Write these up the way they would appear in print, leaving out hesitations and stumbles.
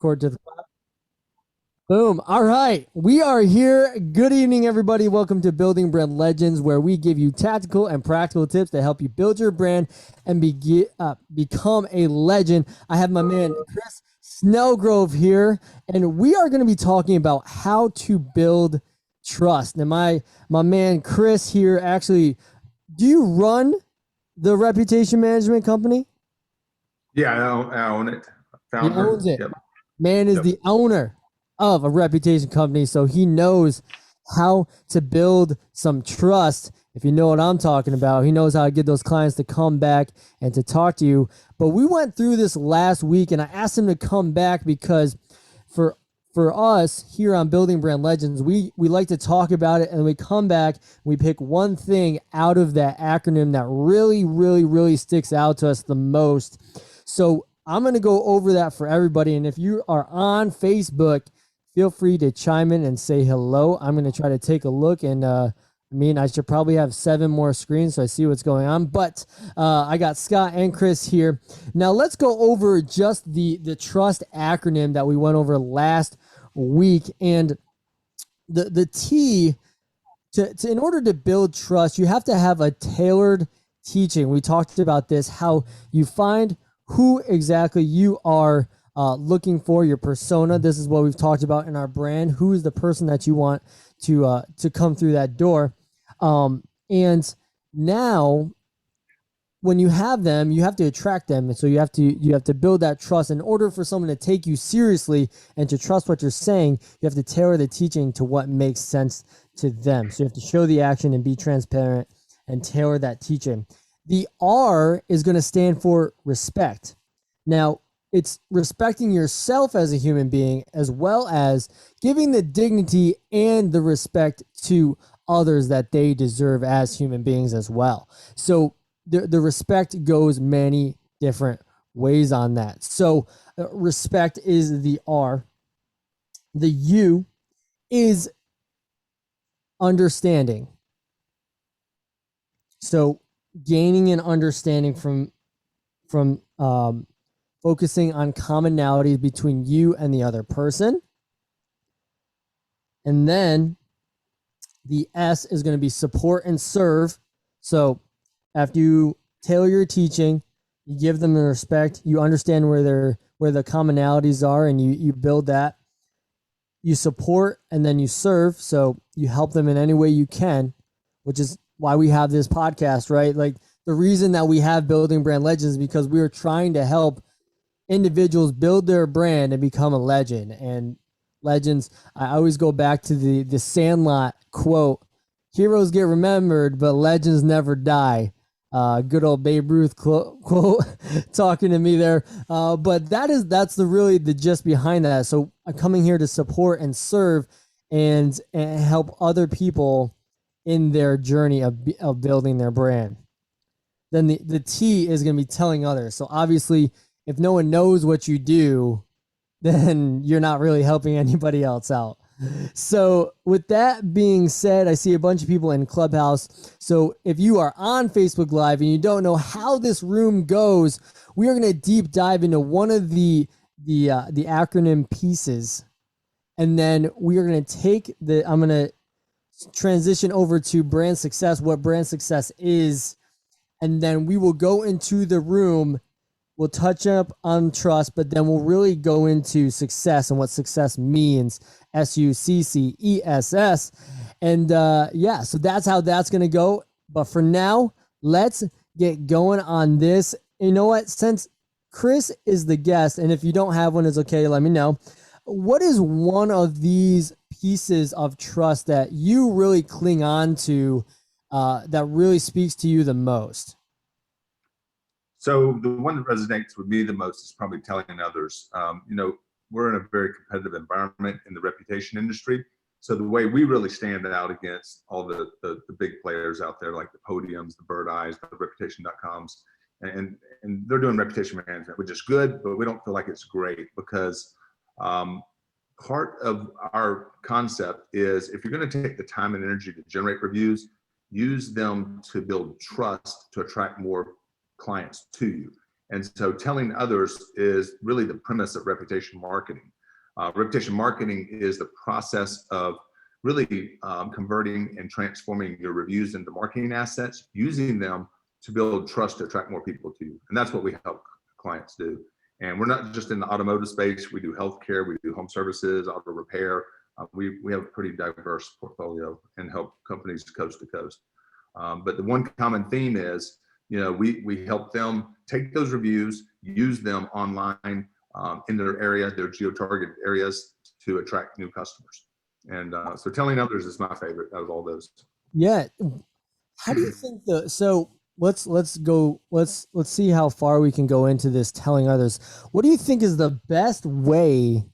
Record to the boom. All right. We are here. Good evening, everybody. Welcome to Building Brand Legends, where we give you tactical and practical tips to help you build your brand and become a legend. I have my man, Chris SnellGrove here, and we are going to be talking about how to build trust. Now, my man, Chris here, actually, do you run the reputation management company? Yeah, I own it. He Founder. owns it. Yep. Man is Yep. the owner of a reputation company, so he knows how to build some trust. If you know what I'm talking about, he knows how to get those clients to come back and to talk to you. But we went through this last week, and I asked him to come back because for us here on Building Brand Legends, we like to talk about it, and we come back, we pick one thing out of that acronym that really sticks out to us the most. So I'm going to go over that for everybody. And if you are on Facebook, feel free to chime in and say hello. I'm going to try to take a look. And I should probably have 7 more screens so I see what's going on. But I got Scott and Chris here. Now let's go over just the trust acronym that we went over last week. And the T, in order to build trust, you have to have a tailored teaching. We talked about this, how you find who exactly you are looking for, your persona. This is what we've talked about in our brand. Who is the person that you want to come through that door? And now, when you have them, you have to attract them, and so you have to build that trust. In order for someone to take you seriously and to trust what you're saying, you have to tailor the teaching to what makes sense to them. So you have to show the action and be transparent and tailor that teaching. The R is going to stand for respect. Now, it's respecting yourself as a human being, as well as giving the dignity and the respect to others that they deserve as human beings as well. So the respect goes many different ways on that. So respect is the R. The U is understanding. So gaining an understanding from focusing on commonalities between you and the other person. And then the S is going to be support and serve. So after you tailor your teaching, you give them the respect, you understand where the commonalities are, and you build that. You support and then you serve. So you help them in any way you can, which is why we have this podcast, right? Like, the reason that we have Building Brand Legends is because we are trying to help individuals build their brand and become a legend. And legends, I always go back to the Sandlot quote: "Heroes get remembered, but legends never die." Good old Babe Ruth quote talking to me there. But that's the gist behind that. So I'm coming here to support and serve and help other people in their journey of building their brand. Then the T is going to be telling others. So obviously, if no one knows what you do, then you're not really helping anybody else out. So with that being said, I see a bunch of people in Clubhouse. So if you are on Facebook Live and you don't know how this room goes, we are going to deep dive into one of the acronym pieces, and then we are going to I'm going to transition over to brand success, what brand success is, and then we will go into the room. We'll touch up on trust, but then we'll really go into success and what success means. SUCCESS. And so that's how that's going to go. But for now, let's get going on this. You know what? Since Chris is the guest, and if you don't have one, it's okay, let me know. What is one of these pieces of trust that you really cling on to that really speaks to you the most? So the one that resonates with me the most is probably telling others. We're in a very competitive environment in the reputation industry. So the way we really stand out against all the big players out there, like the Podiums, the Bird Eyes, the Reputation.coms, and they're doing reputation management, which is good, but we don't feel like it's great because part of our concept is, if you're going to take the time and energy to generate reviews, use them to build trust to attract more clients to you. And so telling others is really the premise of reputation marketing. Reputation marketing is the process of really converting and transforming your reviews into marketing assets, using them to build trust to attract more people to you. And that's what we help clients do. And we're not just in the automotive space. We do healthcare, we do home services, auto repair. We have a pretty diverse portfolio and help companies coast to coast. But the one common theme is, we help them take those reviews, use them online in their area, their geo-targeted areas, to attract new customers. And so telling others is my favorite out of all those. Yeah. How do you think so let's see how far we can go into this telling others. What do you think is the best way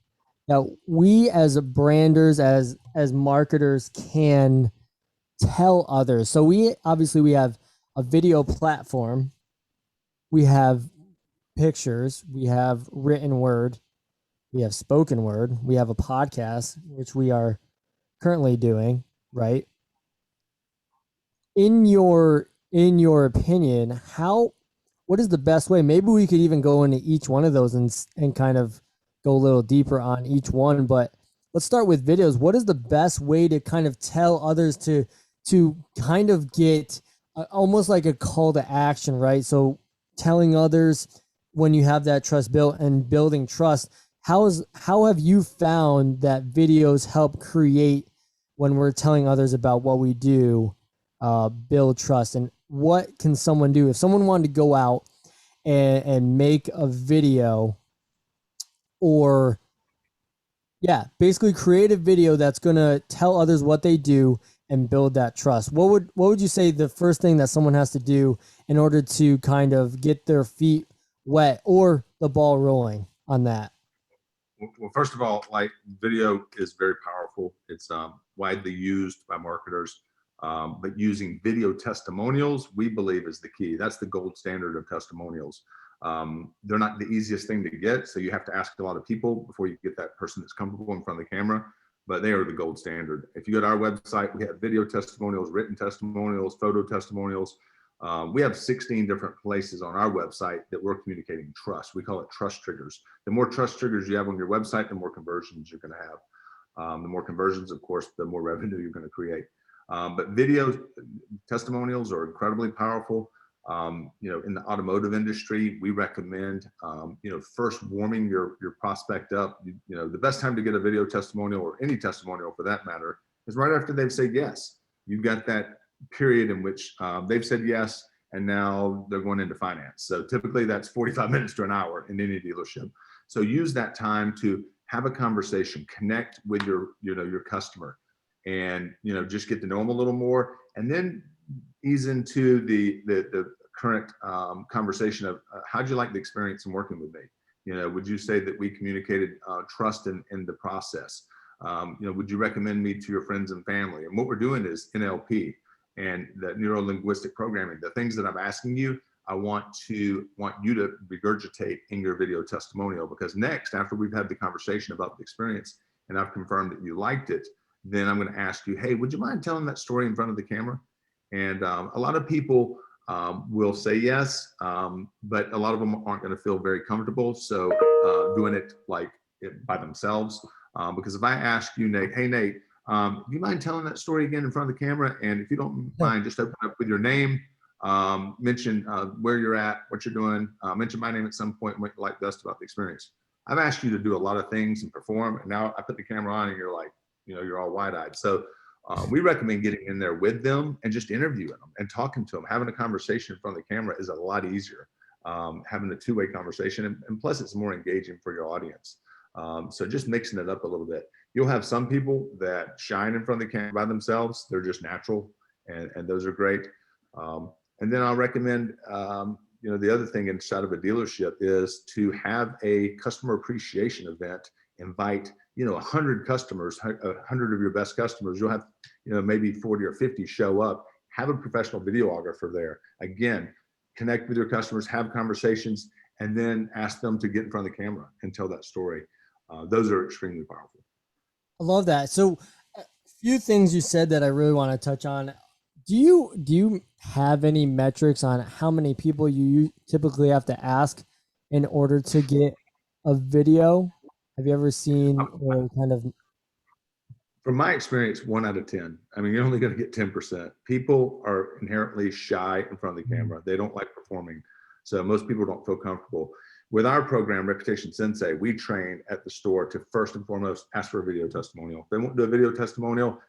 that we as branders, as marketers, can tell others? So we have a video platform, we have pictures, we have written word, we have spoken word, we have a podcast, which we are currently doing, right? In your opinion, what is the best way? Maybe we could even go into each one of those and kind of go a little deeper on each one. But let's start with videos. What is the best way to kind of tell others to kind of get almost like a call to action, right? So telling others when you have that trust built and building trust. How have you found that videos help create when we're telling others about what we do? Build trust, and what can someone do if someone wanted to go out and make a video, or basically create a video that's going to tell others what they do and build that trust? What would you say the first thing that someone has to do in order to kind of get their feet wet or the ball rolling on that? Well, first of all, like, video is very powerful. It's widely used by marketers. But using video testimonials, we believe, is the key. That's the gold standard of testimonials. They're not the easiest thing to get, so you have to ask a lot of people before you get that person that's comfortable in front of the camera, but they are the gold standard. If you go to our website, we have video testimonials, written testimonials, photo testimonials. We have 16 different places on our website that we're communicating trust. We call it trust triggers. The more trust triggers you have on your website, the more conversions you're going to have. The more conversions, of course, the more revenue you're going to create. But video testimonials are incredibly powerful. In the automotive industry, we recommend, first warming your prospect up. The best time to get a video testimonial, or any testimonial for that matter, is right after they've said yes. You've got that period in which they've said yes, and now they're going into finance. So typically that's 45 minutes to an hour in any dealership. So use that time to have a conversation, connect with your customer, and just get to know them a little more, and then ease into the current conversation of how'd you like the experience in working with me? Would you say that we communicated trust in the process? Would you recommend me to your friends and family? And what we're doing is NLP and the neuro-linguistic programming. The things that I'm asking you, I want you to regurgitate in your video testimonial, because next, after we've had the conversation about the experience and I've confirmed that you liked it, then I'm going to ask you, hey, would you mind telling that story in front of the camera? And a lot of people will say yes, but a lot of them aren't going to feel very comfortable. So doing it by themselves, because if I ask you, Nate, hey, Nate, do you mind telling that story again in front of the camera? And if you don't mind, just open up with your name, mention where you're at, what you're doing, mention my name at some point, what you like best about the experience. I've asked you to do a lot of things and perform, and now I put the camera on and you're like, you're all wide-eyed. So we recommend getting in there with them and just interviewing them and talking to them. Having a conversation in front of the camera is a lot easier. Having a two-way conversation, and plus it's more engaging for your audience. So just mixing it up a little bit. You'll have some people that shine in front of the camera by themselves. They're just natural, and those are great. And then I'll recommend, the other thing inside of a dealership is to have a customer appreciation event. Invite 100 customers, 100 of your best customers. You'll have maybe 40 or 50 show up. Have a professional videographer there. Again, connect with your customers, have conversations, and then ask them to get in front of the camera and tell that story. Those are extremely powerful. I love that. So a few things you said that I really want to touch on. Do you have any metrics on how many people you typically have to ask in order to get a video? Have you ever seen or kind of From my experience, 1 out of 10. I mean, you're only going to get 10%. People are inherently shy in front of the camera. They don't like performing. So most people don't feel comfortable. With our program, Reputation Sensei, we train at the store to first and foremost ask for a video testimonial. If they won't do a video testimonial,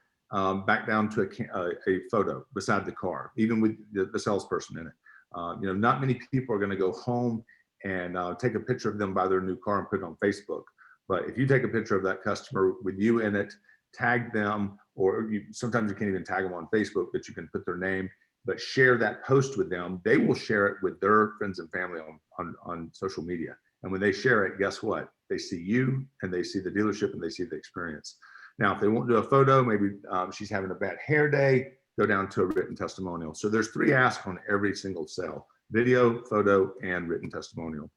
back down to a photo beside the car, even with the salesperson in it. Not many people are going to go home and take a picture of them by their new car and put it on Facebook. But if you take a picture of that customer with you in it, tag them, or sometimes you can't even tag them on Facebook, but you can put their name, but share that post with them. They will share it with their friends and family on social media. And when they share it, guess what? They see you and they see the dealership and they see the experience. Now, if they won't do a photo, maybe she's having a bad hair day, go down to a written testimonial. So there's 3 asks on every single sale: video, photo, and written testimonial.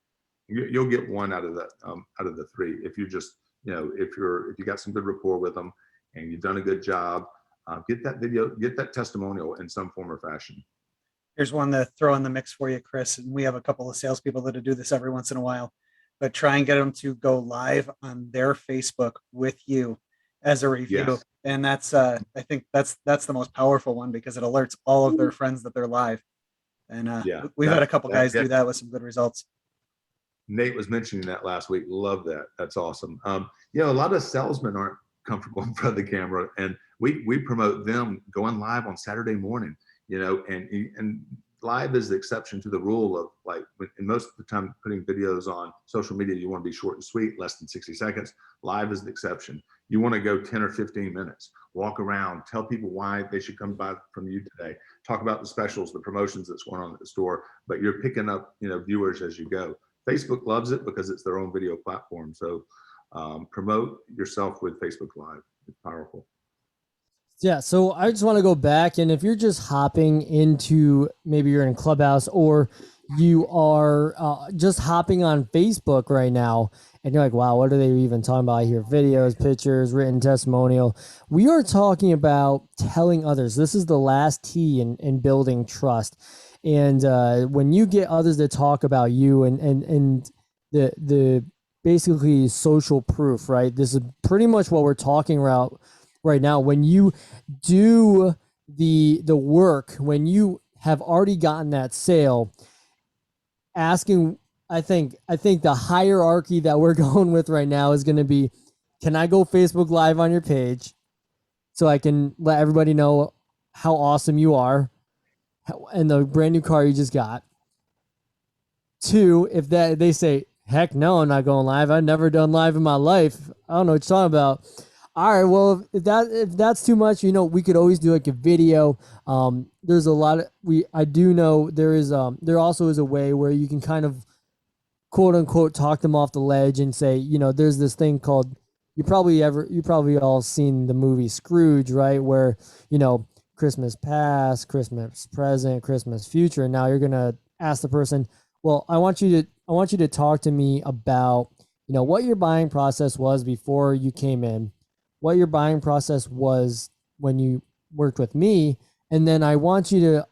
You'll get 1 out of the 3 if you just, if you got some good rapport with them and you've done a good job. Get that video, get that testimonial in some form or fashion. Here's one to throw in the mix for you, Chris. And we have a couple of salespeople that do this every once in a while, but try and get them to go live on their Facebook with you as a review. Yes. And that's, I think that's the most powerful one, because it alerts all of their friends that they're live. And we've had a couple guys do that with some good results. Nate was mentioning that last week. Love that. That's awesome. A lot of salesmen aren't comfortable in front of the camera, and we promote them going live on Saturday morning, and live is the exception to the rule of, like, in most of the time putting videos on social media, you want to be short and sweet, less than 60 seconds. Live is the exception. You want to go 10 or 15 minutes, walk around, tell people why they should come buy from you today, talk about the specials, the promotions that's going on at the store, but you're picking up, viewers as you go. Facebook loves it because it's their own video platform. So promote yourself with Facebook Live. It's powerful. Yeah, so I just want to go back, and if you're just hopping into, maybe you're in Clubhouse or you are just hopping on Facebook right now, and you're like, wow, what are they even talking about here? Videos, pictures, written testimonial. We are talking about telling others. This is the last T in building trust. And when you get others to talk about you and the basically social proof, right? This is pretty much what we're talking about right now. When you do the work, when you have already gotten that sale, asking, I think the hierarchy that we're going with right now is going to be, can I go Facebook Live on your page so I can let everybody know how awesome you are and the brand new car you just got? 2, if that they say, heck no, I'm not going live. I've never done live in my life. I don't know what you're talking about. All right, well, if that's too much, we could always do like a video. There's a lot of I do know there also is a way where you can kind of quote unquote talk them off the ledge and say, there's this thing called, you probably all seen the movie Scrooge, right? Where, Christmas past, Christmas present, Christmas future. And now you're going to ask the person, well, I want you to talk to me about, what your buying process was before you came in, what your buying process was when you worked with me. And then I want you to,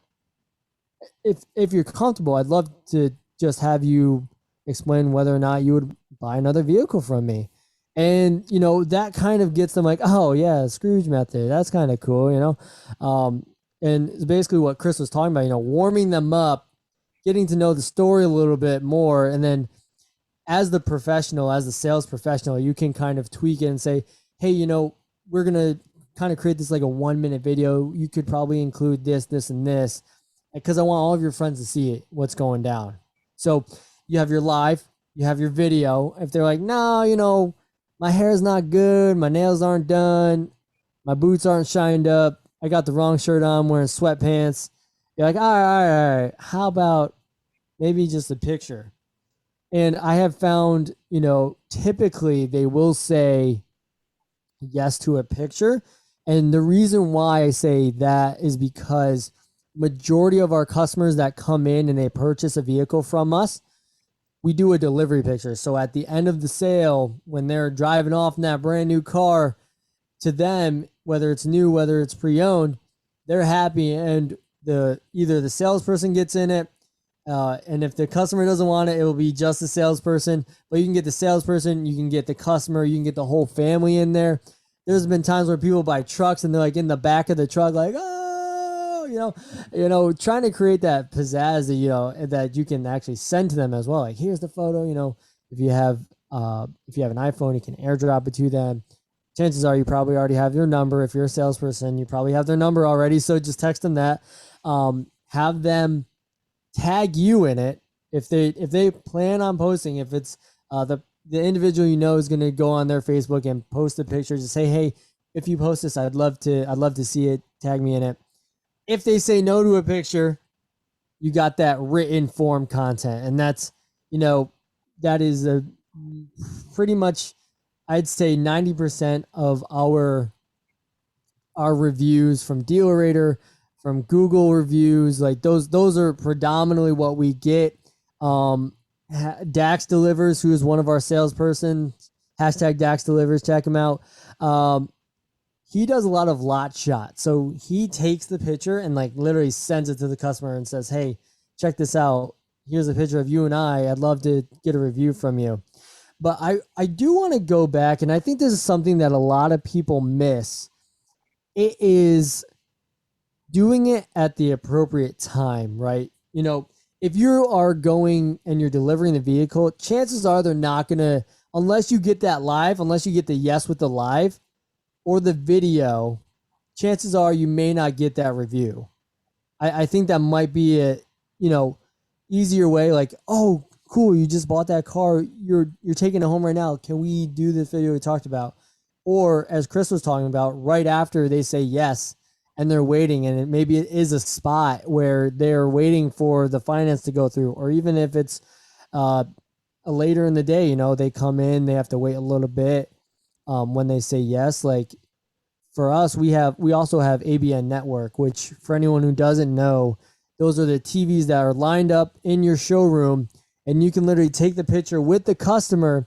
if you're comfortable, I'd love to just have you explain whether or not you would buy another vehicle from me. And, that kind of gets them like, oh yeah, Scrooge method. That's kind of cool, and it's basically what Chris was talking about, warming them up, getting to know the story a little bit more. And then as the sales professional, you can kind of tweak it and say, hey, we're going to kind of create this like a 1-minute video. You could probably include this, this, and this, because I want all of your friends to see it, what's going down. So you have your live, you have your video. If they're like, no, my hair's not good, my nails aren't done, my boots aren't shined up, I got the wrong shirt on, I'm wearing sweatpants. You're like, all right. How about maybe just a picture? And I have found, typically they will say yes to a picture. And the reason why I say that is because majority of our customers that come in and they purchase a vehicle from us, we do a delivery picture. So at the end of the sale, when they're driving off in that brand new car, to them, whether it's new, whether it's pre-owned, they're happy, and either the salesperson gets in it, and if the customer doesn't want it, it will be just the salesperson. But you can get the salesperson, you can get the customer, you can get the whole family in there. There's been times where people buy trucks and they're like in the back of the truck, like, oh, trying to create that pizzazz that that you can actually send to them as well. Like, here's the photo. If you have an iPhone, you can airdrop it to them. Chances are you probably already have their number. If you're a salesperson, you probably have their number already. So just text them that. Have them tag you in it if they plan on posting. If it's the individual is going to go on their Facebook and post a picture, just say, hey, if you post this, I'd love to see it. Tag me in it. If they say no to a picture, you got that written form content, and that's that is a pretty much, I'd say 90% of our reviews from DealerRater, from Google reviews, like those are predominantly what we get. Dax Delivers, who is one of our salesperson, hashtag Dax Delivers, check him out. He does a lot of lot shots. So he takes the picture and like literally sends it to the customer and says, hey, check this out. Here's a picture of you and I'd love to get a review from you. But I do want to go back, and I think this is something that a lot of people miss. It is doing it at the appropriate time, right? If you are going and you're delivering the vehicle, chances are they're not going to, unless you get the yes with the live or the video, chances are you may not get that review. I think that might be a, easier way, like, oh, cool, you just bought that car, you're taking it home right now, can we do this video we talked about? Or as Chris was talking about, right after they say yes and they're waiting, and maybe it is a spot where they're waiting for the finance to go through, or even if it's later in the day, they come in, they have to wait a little bit when they say yes. Like for us, we also have ABN Network, which for anyone who doesn't know, those are the TVs that are lined up in your showroom, and you can literally take the picture with the customer,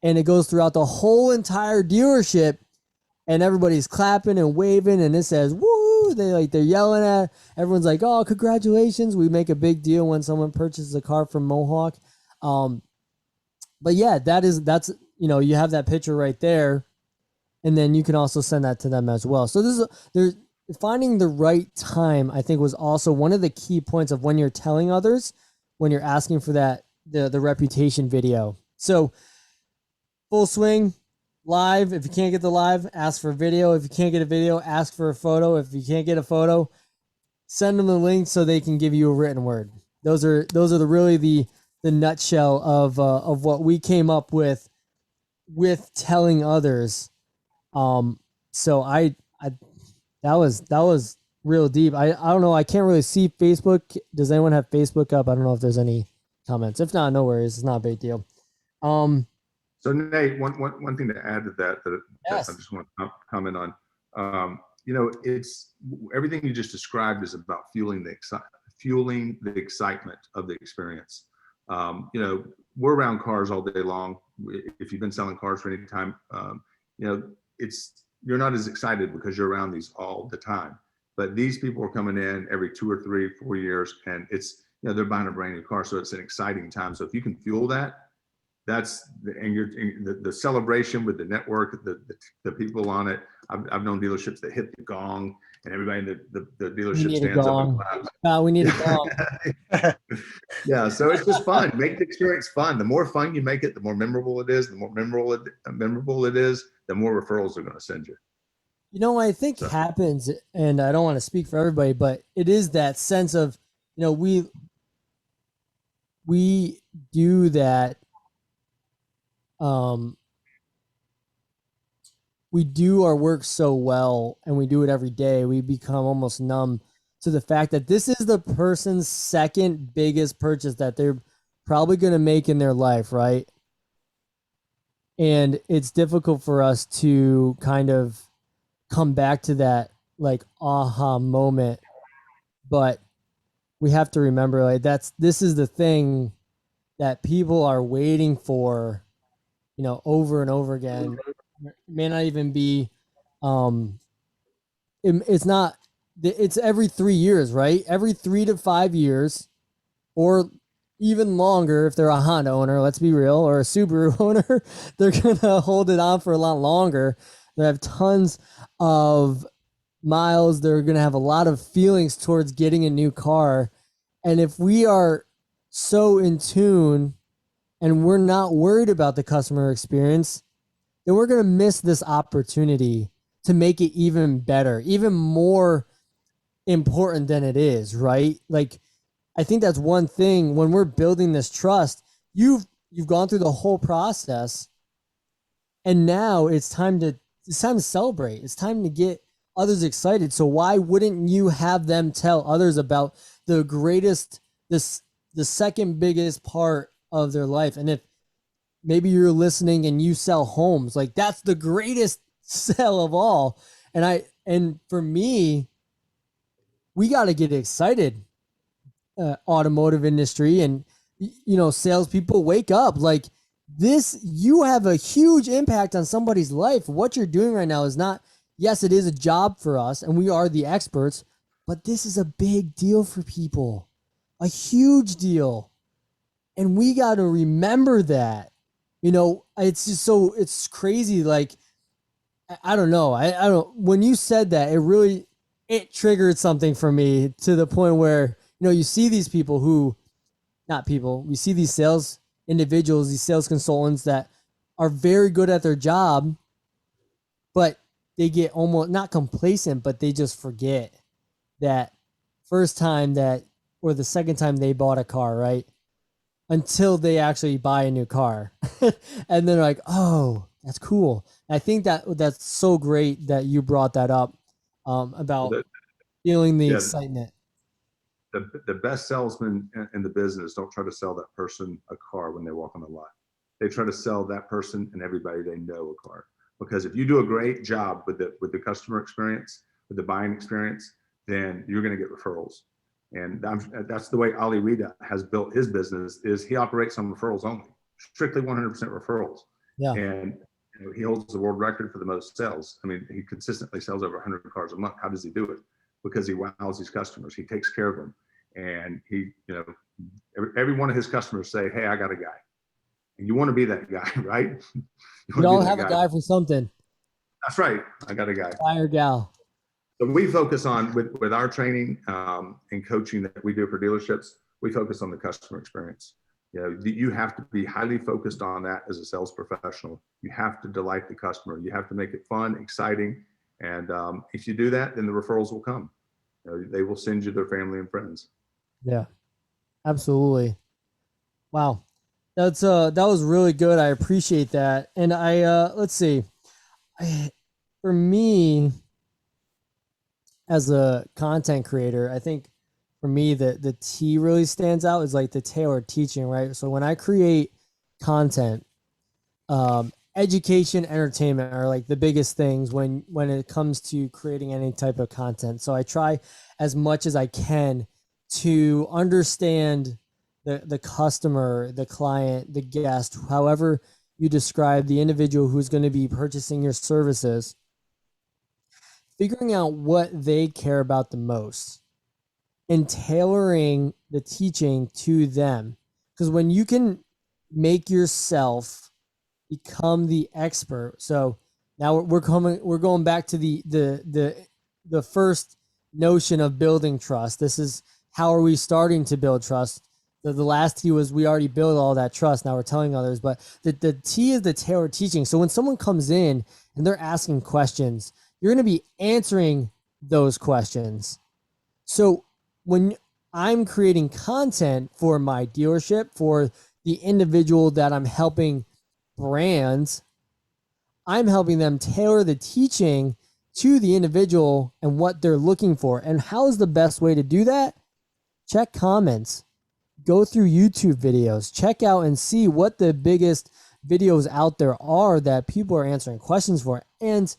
and it goes throughout the whole entire dealership, and everybody's clapping and waving, and it says woo. They're yelling at everyone's like, oh, congratulations. We make a big deal when someone purchases a car from Mohawk. But yeah, that's you have that picture right there, and then you can also send that to them as well. So there's finding the right time, I think, was also one of the key points of when you're telling others, when you're asking for that, the reputation video. So full swing, live. If you can't get the live, ask for a video. If you can't get a video, ask for a photo. If you can't get a photo, send them the link so they can give you a written word. Those are the nutshell of what we came up with telling others. So that was real deep. I don't know. I can't really see Facebook. Does anyone have Facebook up? I don't know if there's any comments. If not, no worries. It's not a big deal. So Nate, one thing to add to that Yes. I just want to comment on. It's everything you just described is about fueling the excitement of the experience. We're around cars all day long. If you've been selling cars for any time, you're not as excited because you're around these all the time. But these people are coming in every 2 or 3, 4 years, and it's they're buying a brand new car, so it's an exciting time. So if you can fuel that, that's the celebration with the network, the people on it. I've known dealerships that hit the gong, and everybody in the dealership stands up and claps. We need a gong. Yeah, so it's just fun. Make the experience fun. The more fun you make it, the more memorable it is. The more memorable it is, the more referrals they're going to send you. I think happens, and I don't want to speak for everybody, but it is that sense of, we do that. We do our work so well, and we do it every day. We become almost numb to the fact that this is the person's second biggest purchase that they're probably going to make in their life, right? And it's difficult for us to kind of come back to that like aha moment, but we have to remember, like, this is the thing that people are waiting for, over and over again. It may not even be it's not it's every 3 years, right? Every 3 to 5 years, or even longer if they're a Honda owner, let's be real, or a Subaru owner, they're going to hold it on for a lot longer. They have tons of miles. They're going to have a lot of feelings towards getting a new car. And if we are so in tune and we're not worried about the customer experience, then we're going to miss this opportunity to make it even better, even more important than it is, right? Like, I think that's one thing when we're building this trust. You've gone through the whole process, and now it's time to celebrate. It's time to get others excited. So why wouldn't you have them tell others about the greatest, this the second biggest part of their life? And if maybe you're listening and you sell homes, like that's the greatest sell of all. And for me, we got to get excited, automotive industry, and salespeople, wake up. Like this, you have a huge impact on somebody's life. What you're doing right now is not, yes, it is a job for us and we are the experts, but this is a big deal for people, a huge deal. And we got to remember that. It's just it's crazy. Like, I don't know. I don't, when you said that, it triggered something for me to the point where, you see these people who, not people, we see these sales individuals, these sales consultants that are very good at their job, but they get almost not complacent, but they just forget that first time that, or the second time they bought a car, right? Until they actually buy a new car. And they're like, oh, that's cool. I think that's so great that you brought that up, about feeling the Yeah, excitement. the best salesmen in the business don't try to sell that person a car when they walk on the lot. They try to sell that person and everybody they know a car. Because if you do a great job with the customer experience, with the buying experience, then you're going to get referrals. And that's the way Ali Rida has built his business. Is he operates on referrals only, strictly 100% referrals. Yeah. And he holds the world record for the most sales. I mean, he consistently sells over 100 cars a month. How does he do it? Because he wows his customers. He takes care of them. And every one of his customers say, hey, I got a guy. And you want to be that guy, right? We all have a guy for something. That's right. I got a guy. Guy or gal. So we focus on, with our training and coaching that we do for dealerships, we focus on the customer experience. You have to be highly focused on that as a sales professional. You have to delight the customer. You have to make it fun, exciting. And if you do that, then the referrals will come. They will send you their family and friends. Yeah, absolutely. Wow. That was really good. I appreciate that. And let's see. For me, as a content creator, I think for me the T really stands out, is like the tailored teaching, right? So when I create content, education, entertainment are like the biggest things when it comes to creating any type of content. So I try as much as I can to understand the customer, the client, the guest, however you describe the individual who's going to be purchasing your services, figuring out what they care about the most and tailoring the teaching to them. Because when you can make yourself become the expert, so now we're going back to the first notion of building trust. This is, how are we starting to build trust? The last T was, we already built all that trust. Now we're telling others. But the T is the tailored teaching. So when someone comes in and they're asking questions, you're going to be answering those questions. So when I'm creating content for my dealership, for the individual that I'm helping brand, I'm helping them tailor the teaching to the individual and what they're looking for. And how is the best way to do that? Check comments. Go through YouTube videos, check out and see what the biggest videos out there are that people are answering questions for, and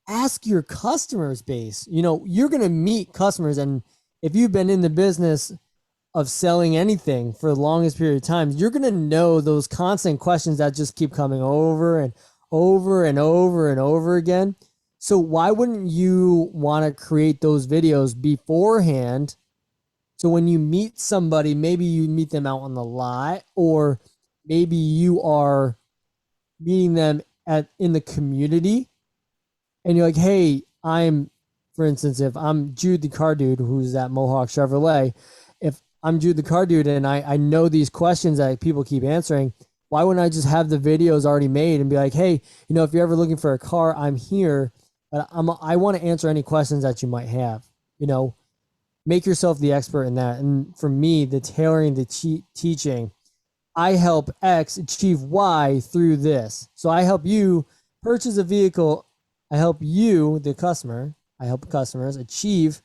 ask your customers base. You're going to meet customers, and if you've been in the business of selling anything for the longest period of time, you're going to know those constant questions that just keep coming over and over and over and over again. So why wouldn't you want to create those videos beforehand? So when you meet somebody, maybe you meet them out on the lot, or maybe you are meeting them in the community, and you're like, hey, for instance, if I'm Jude the car dude who's at Mohawk Chevrolet, if I'm Jude the car dude and I know these questions that people keep answering, why wouldn't I just have the videos already made and be like, hey, if you're ever looking for a car, I'm here, but I want to answer any questions that you might have. Make yourself the expert in that. And for me, the tailoring, the teaching, I help X achieve Y through this. So I help you purchase a vehicle. I help you, the customer, I help customers achieve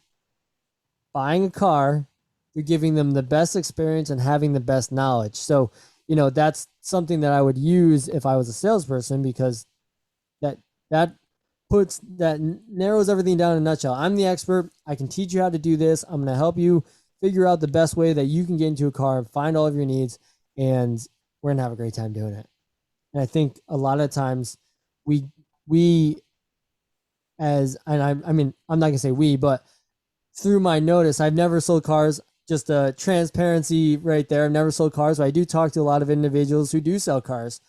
buying a car through giving them the best experience and having the best knowledge. So, that's something that I would use if I was a salesperson, because that that that narrows everything down in a nutshell. I'm the expert. I can teach you how to do this. I'm going to help you figure out the best way that you can get into a car, find all of your needs, and we're going to have a great time doing it. And I think a lot of times we I mean, I'm not going to say we, but through my notice, I've never sold cars. Just a transparency right there. I've never sold cars, but I do talk to a lot of individuals who do sell cars.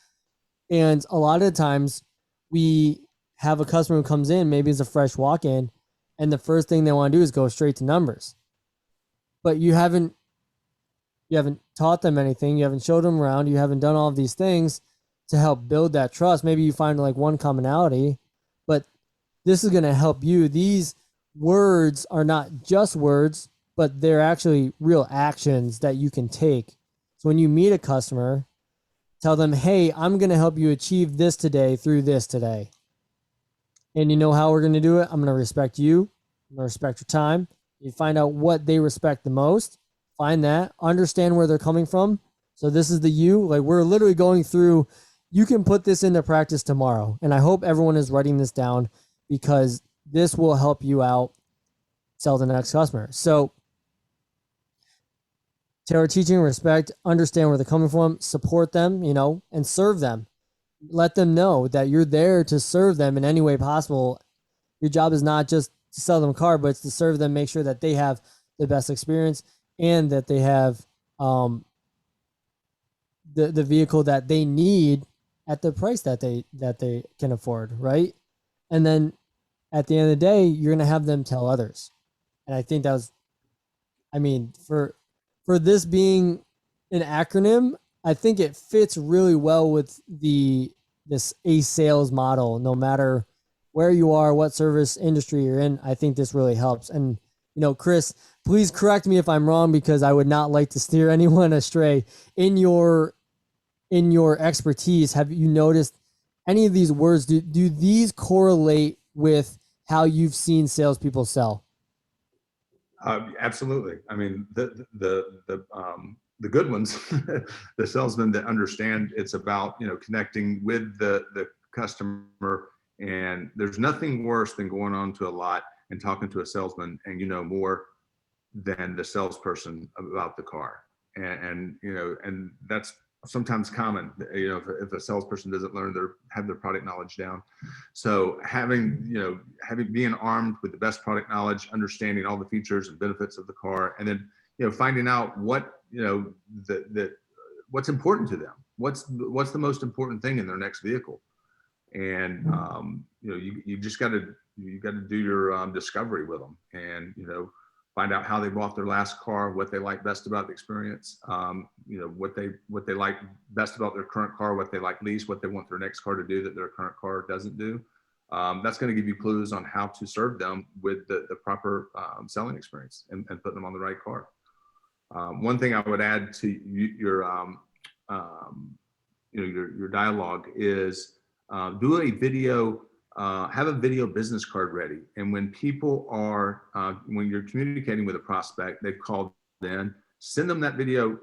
And a lot of times we have a customer who comes in, maybe it's a fresh walk-in, and the first thing they want to do is go straight to numbers. But you haven't taught them anything. You haven't showed them around. You haven't done all of these things to help build that trust. Maybe you find like one commonality, but this is going to help you. These words are not just words, but they're actually real actions that you can take. So when you meet a customer, tell them, hey, I'm going to help you achieve this today through this today. And you know how we're going to do it? I'm going to respect you. I'm going to respect your time. You find out what they respect the most. Find that. Understand where they're coming from. So this is the you. Like, we're literally going through, you can put this into practice tomorrow. And I hope everyone is writing this down, because this will help you out sell the next customer. So Taylor, teaching respect, understand where they're coming from, support them, and serve them. Let them know that you're there to serve them in any way possible. Your job is not just to sell them a car, but it's to serve them, make sure that they have the best experience and that they have the vehicle that they need at the price that they can afford, right? And then at the end of the day, you're going to have them tell others. And I think that was, I mean, for this being an acronym, I think it fits really well with this ACE sales model. No matter where you are, what service industry you're in, I think this really helps. And Chris, please correct me if I'm wrong, because I would not like to steer anyone astray. In your expertise, have you noticed any of these words? Do these correlate with how you've seen salespeople sell? Absolutely. I mean, the good ones, the salesmen that understand it's about, connecting with the customer. And there's nothing worse than going on to a lot and talking to a salesman and more than the salesperson about the car. And that's sometimes common, if a salesperson doesn't have their product knowledge down. So being armed with the best product knowledge, understanding all the features and benefits of the car, and then, finding out what, what's important to them, what's the most important thing in their next vehicle. And, you just got to do your discovery with them, and, find out how they bought their last car, what they like best about the experience, what they like best about their current car, what they like least, what they want their next car to do that their current car doesn't do. That's going to give you clues on how to serve them with the proper selling experience and put them on the right car. One thing I would add to your dialogue is do a video. Have a video business card ready. And when people are, when you're communicating with a prospect, they've called in, send them that video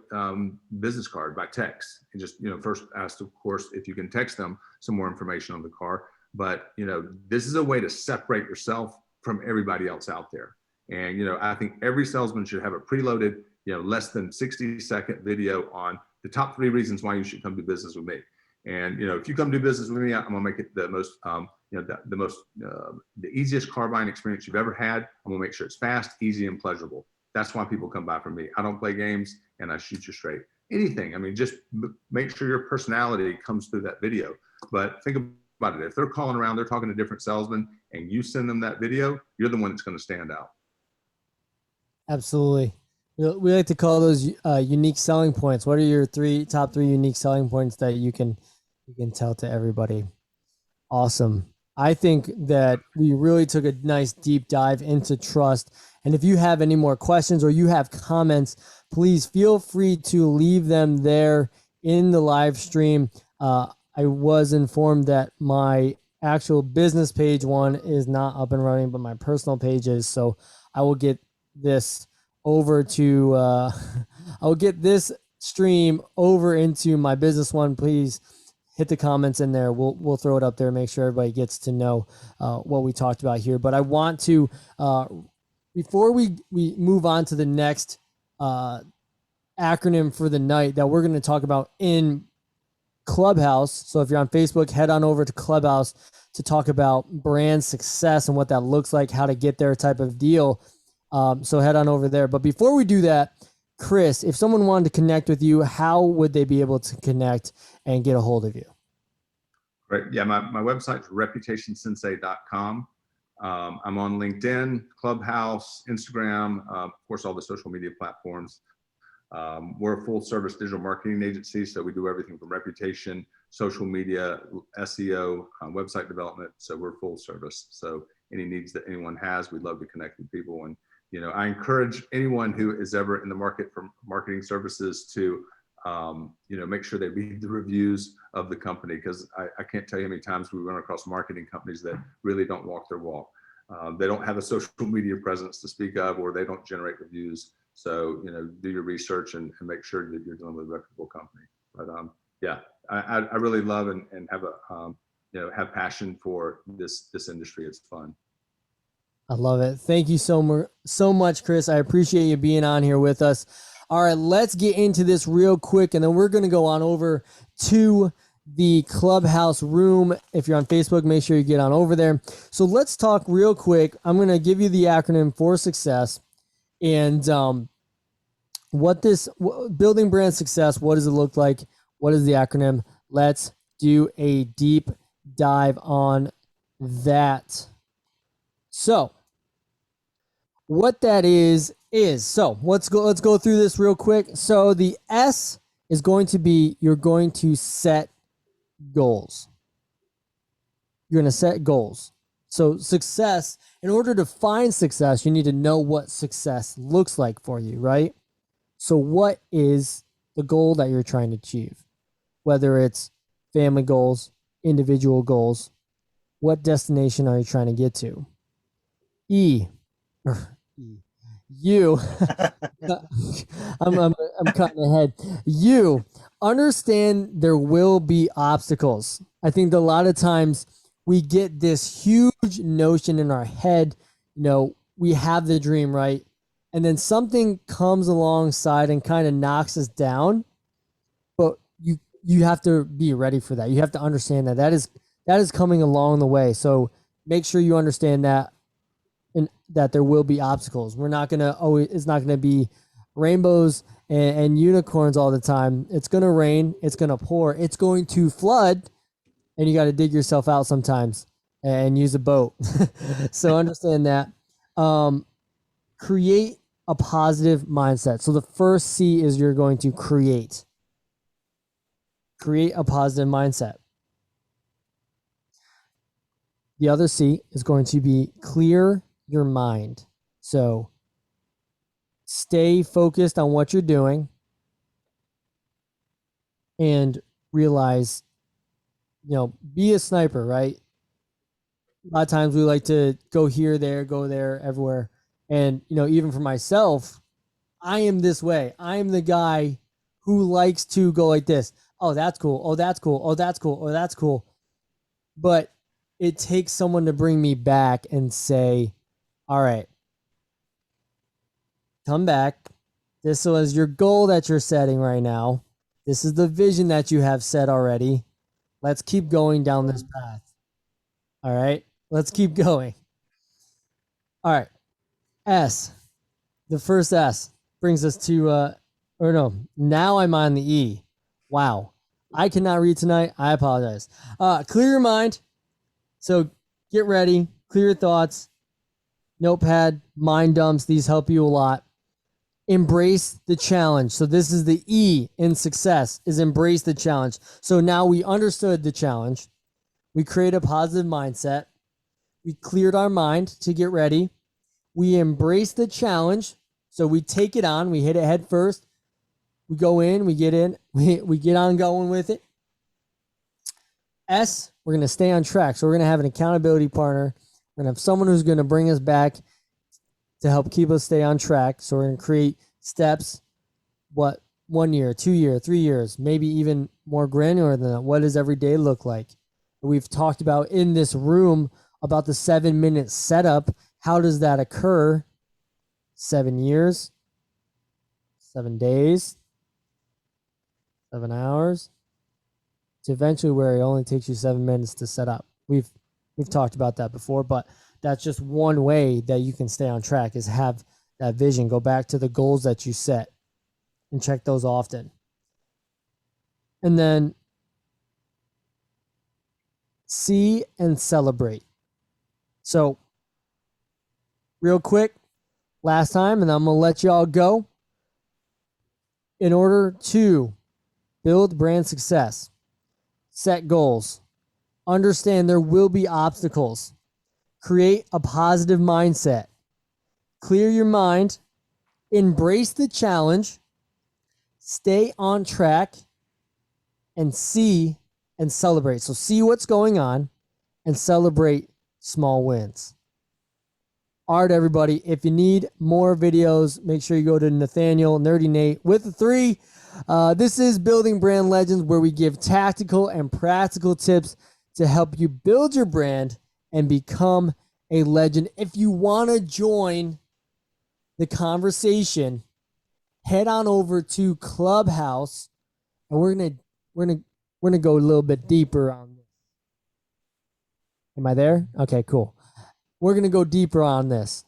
business card by text. And just, first ask, of course, if you can text them some more information on the car. But, this is a way to separate yourself from everybody else out there. And, I think every salesman should have a preloaded, less than 60-second video on the top 3 reasons why you should come do business with me. And, if you come do business with me, I'm gonna make it the most, the easiest car buying experience you've ever had. I'm gonna make sure it's fast, easy, and pleasurable. That's why people come by from me. I don't play games, and I shoot you straight. Anything. I mean, just make sure your personality comes through that video. But think about it. If they're calling around, they're talking to different salesmen, and you send them that video, you're the one that's going to stand out. Absolutely. We like to call those unique selling points. What are your top three unique selling points that you can tell to everybody? Awesome. I think that we really took a nice deep dive into trust. And if you have any more questions or you have comments, please feel free to leave them there in the live stream. I was informed that my actual business page one is not up and running, but my personal page is. So I will get this over to, I will get this stream over into my business one. Please hit the comments in there. We'll throw it up there, make sure everybody gets to know what we talked about here. But I want to, before we move on to the next acronym for the night that we're going to talk about in Clubhouse. So if you're on Facebook, head on over to Clubhouse to talk about brand success and what that looks like, how to get there type of deal. So head on over there. But before we do that, Chris, if someone wanted to connect with you, how would they be able to connect and get a hold of you? Right. Yeah, my website's reputationsensei.com. I'm on LinkedIn, Clubhouse, Instagram, of course, all the social media platforms. We're a full service digital marketing agency, so we do everything from reputation, social media, SEO, website development. So we're full service. So any needs that anyone has, we'd love to connect with people. And, I encourage anyone who is ever in the market for marketing services to, make sure they read the reviews of the company, because I can't tell you how many times we run across marketing companies that really don't walk their walk. They don't have a social media presence to speak of, or they don't generate reviews. So, do your research and make sure that you're dealing with a reputable company. But yeah, I really love and have have passion for this industry. It's fun. I love it. Thank you so much, Chris. I appreciate you being on here with us. All right, let's get into this real quick, and then we're going to go on over to the Clubhouse room. If you're on Facebook, make sure you get on over there. So let's talk real quick. I'm going to give you the acronym for success, and building brand success. What does it look like? What is the acronym? Let's do a deep dive on that. So what that is so let's go through this real quick. So the S is going to be, you're going to set goals. You're going to set goals. So success, in order to find success, you need to know what success looks like for you, right? So what is the goal that you're trying to achieve? Whether it's family goals, individual goals, what destination are you trying to get to? You, I'm cutting ahead. You understand there will be obstacles. I think that a lot of times we get this huge notion in our head, we have the dream, right? And then something comes alongside and kind of knocks us down. But you have to be ready for that. You have to understand that is coming along the way. So make sure you understand that, and that there will be obstacles. It's not gonna be rainbows and unicorns all the time. It's gonna rain, it's gonna pour, it's going to flood, and you got to dig yourself out sometimes and use a boat. So understand that. Create a positive mindset. So the first C is you're going to create a positive mindset. The other C is going to be clear your mind. So stay focused on what you're doing and realize, be a sniper, right? A lot of times we like to go here, there, go there, everywhere. And, even for myself, I am this way. I am the guy who likes to go like this. Oh, that's cool. Oh, that's cool. Oh, that's cool. Oh, that's cool. But it takes someone to bring me back and say, all right, come back. This was your goal that you're setting right now. This is the vision that you have set already. Let's keep going down this path. All right. Let's keep going. All right. S. The first S brings us to, or no, now I'm on the E. Wow. I cannot read tonight. I apologize. Clear your mind. So get ready. Clear your thoughts. Notepad, mind dumps. These help you a lot. Embrace the challenge. So this is the E in success, is embrace the challenge. So now we understood the challenge. We create a positive mindset. We cleared our mind to get ready. We embrace the challenge. So we take it on. We hit it head first. We go in. We get in. We get on going with it. S, we're going to stay on track. So we're going to have an accountability partner. We're going to have someone who's going to bring us back to help keep us stay on track. So we're going to create steps. What, 1 year, 2 year, 3 years, maybe even more granular than that. What does every day look like? We've talked about in this room about the 7-minute setup. How does that occur? 7 years, 7 days, 7 hours, to eventually where it only takes you 7 minutes to set up. We've talked about that before, but that's just one way that you can stay on track, is have that vision. Go back to the goals that you set and check those often. And then see and celebrate. So real quick, last time, and I'm going to let y'all go. In order to build brand success, set goals, understand there will be obstacles, create a positive mindset, clear your mind, embrace the challenge, stay on track, and see and celebrate. So see what's going on and celebrate small wins. All right, everybody. If you need more videos, make sure you go to Nathanael Nerdy Nate with a 3. This is Building Brand Legends, where we give tactical and practical tips to help you build your brand and become a legend. If you want to join the conversation, head on over to Clubhouse, and we're gonna go a little bit deeper on this. Am I there? Okay, cool. We're gonna go deeper on this.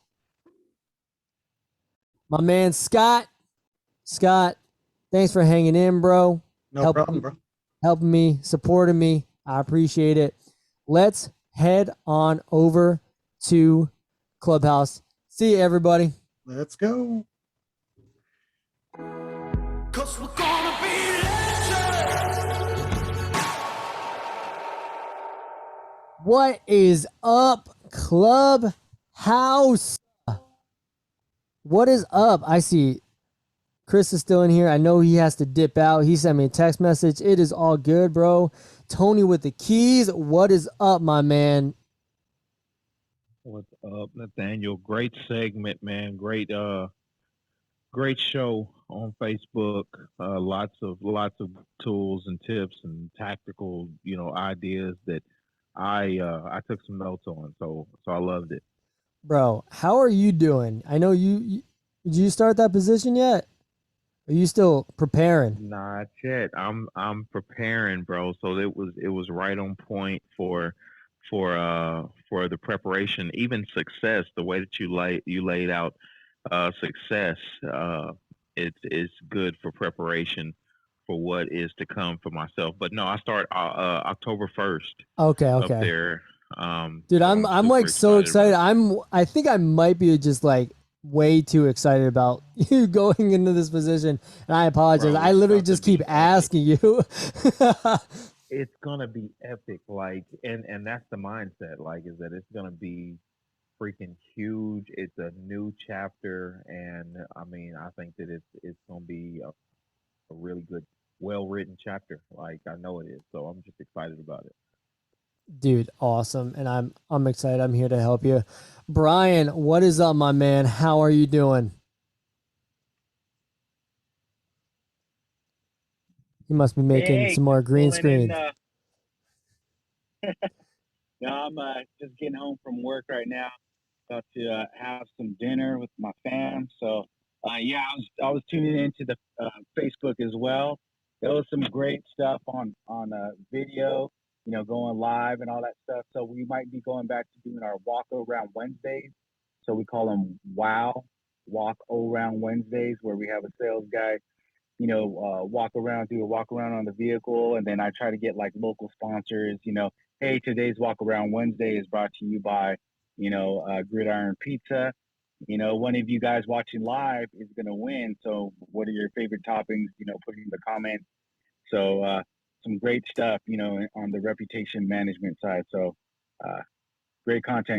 My man Scott, thanks for hanging in, bro. No problem, bro. Helping me, supporting me. I appreciate it. Let's head on over to Clubhouse. See you, everybody. Let's go. 'Cause we're gonna be legends. What is up, Clubhouse? What is up? I see Chris is still in here. I know he has to dip out. He sent me a text message. It is all good, bro. Tony with the keys. What is up, my man? What's up, Nathaniel? Great segment, man. Great show on Facebook. Lots of tools and tips and tactical, ideas that I took some notes on. So I loved it. Bro, how are you doing? I know you did you start that position yet? Are you still preparing? Not yet. I'm preparing, bro. So it was right on point for the preparation, even success. The way that you laid out success, it's good for preparation for what is to come for myself. But no, I start October 1st. Okay. Up there. Dude, so I'm like so excited. I think I might be just like way too excited about you going into this position, and I apologize. Bro, I literally just keep asking you. It's gonna be epic, like, and that's the mindset, like, is that it's gonna be freaking huge. It's a new chapter, and I mean, I think that it's gonna be a really good, well written chapter. Like, I know it is, so I'm just excited about it. Dude, awesome. And I'm excited. I'm here to help you. Brian, what is up, my man? How are you doing? You must be making some more green screens. No, I'm just getting home from work right now. About to have some dinner with my fam. So, yeah, I was tuning into the Facebook as well. There was some great stuff on video. going live and all that stuff. So we might be going back to doing our walk around Wednesdays. So we call them walk around Wednesdays, where we have a sales guy, do a walk around on the vehicle. And then I try to get like local sponsors, hey, today's walk around Wednesday is brought to you by, Gridiron Pizza. One of you guys watching live is going to win. So what are your favorite toppings? Put in the comments. So some great stuff, on the reputation management side. So great content,